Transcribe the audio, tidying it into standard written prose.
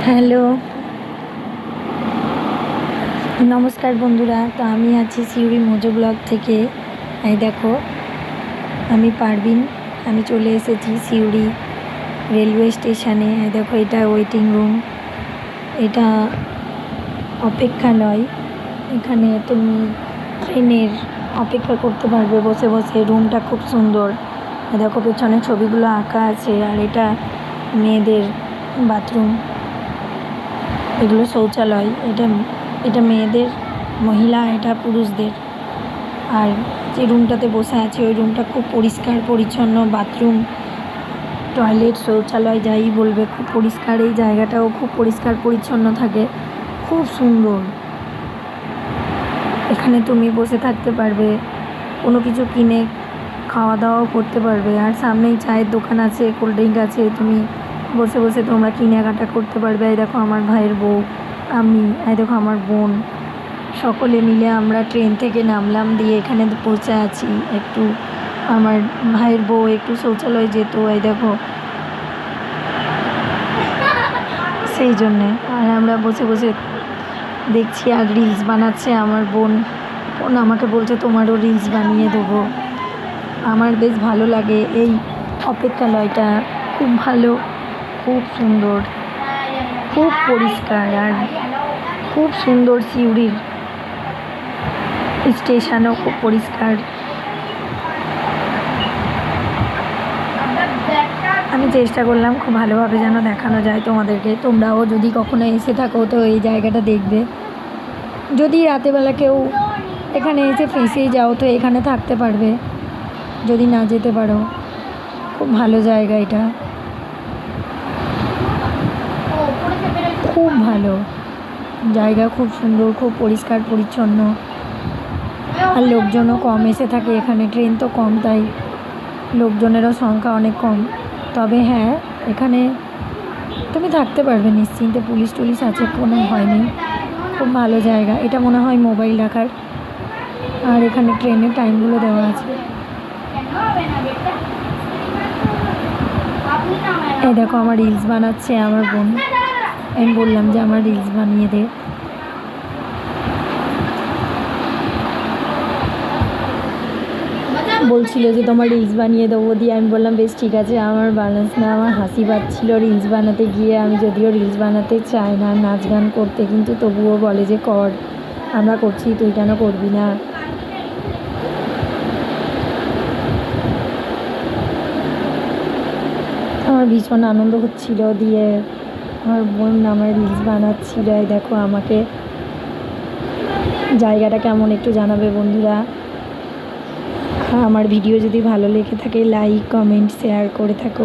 Hello, নমস্কার বন্ধুরা। তো আমি আছি সিউড়ি মোজো ব্লগ থেকে। এই দেখো, আমি পারভিন। আমি চলে এসেছি সিউড়ি রেলওয়ে স্টেশনে। এই দেখো, এটা ওয়েটিং রুম, এটা অপেক্ষালয়। এখানে তুমি ট্রেনের অপেক্ষা করতে পারবে বসে বসে। রুমটা খুব সুন্দর। দেখো, পেছনে ছবিগুলো আঁকা আছে। আর এটা মেয়েদের বাথরুম, এগুলো শৌচালয়। এটা এটা মেয়েদের, মহিলা, এটা পুরুষদের। আর যে রুমটাতে বসে আছি ওই রুমটা খুব পরিষ্কার পরিচ্ছন্ন। বাথরুম, টয়লেট, শৌচালয় যাই বলবে, খুব পরিষ্কার। এই জায়গাটাও খুব পরিষ্কার পরিচ্ছন্ন থাকে, খুব সুন্দর। এখানে তুমি বসে থাকতে পারবে, কোনো কিছু কিনে খাওয়া দাওয়াও করতে পারবে। আর সামনেই চায়ের দোকান আছে, কোল্ড ড্রিঙ্ক আছে। তুমি বসে বসে তোমরা কেনাকাটা করতে পারবে। এই দেখো আমার ভাইয়ের বউ, আমি, এই দেখো আমার বোন, সকলে মিলে আমরা ট্রেন থেকে নামলাম, দিয়ে এখানে পৌঁছে আছি। একটু আমার ভাইয়ের বউ একটু শৌচালয় যেত, এই দেখো, সেই জন্যে। আর আমরা বসে বসে দেখছি আর রিলস বানাচ্ছে আমার বোন। আমাকে বলছে তোমারও রিলস বানিয়ে দেবো। আমার বেশ ভালো লাগে এই অপেক্ষালয়টা, খুব ভালো, খুব সুন্দর, খুব পরিষ্কার আর খুব সুন্দর। সিউড়ির স্টেশনও খুব পরিষ্কার। আমি চেষ্টা করলাম খুব ভালোভাবে যেন দেখানো যায় তোমাদেরকে। তোমরাও যদি কখনো এসে থাকো তো এই জায়গাটা দেখবে। যদি রাতেবেলা কেউ এখানে এসে ফেঁসেই যাও তো এখানে থাকতে পারবে, যদি না যেতে পারো। খুব ভালো জায়গা এটা, খুব ভালো জায়গা, খুব সুন্দর, খুব পরিষ্কার পরিচ্ছন্ন। আর লোকজনও কম এসে থাকে এখানে, ট্রেন তো কম, তাই লোকজনেরও সংখ্যা অনেক কম। তবে হ্যাঁ, এখানে তুমি থাকতে পারবে নিশ্চিন্তে, পুলিশ টুলিশ আছে, কোনো ভয় নেই। খুব ভালো জায়গা এটা। মনে হয় মোবাইল রাখার। আর এখানে ট্রেনের টাইমগুলো দেওয়া আছে। এই দেখো, আমার রিলস বানাচ্ছে আমার বোন। আমি বললাম যে আমার রিলস বানিয়ে দে। বলছিল যে তোমার রিলস বানিয়ে দেবো, দিয়ে আমি বললাম বেশ ঠিক আছে। আমার ব্যালেন্স না, আমার হাসি পাচ্ছিল রিলস বানাতে গিয়ে। আমি যদিও রিলস বানাতে চাই না, নাচ গান করতে, কিন্তু তবুও বলে যে কর, আমরা করছি, তুই কেন করবি না। আমার ভীষণ আনন্দ হচ্ছিল। দিয়ে আমার বোন আমার রিলস বানাচ্ছিল। এই দেখো, আমাকে জায়গাটা কেমন একটু জানাবে বন্ধুরা। আমার ভিডিও যদি ভালো লেগে থাকে লাইক, কমেন্ট, শেয়ার করে থাকো।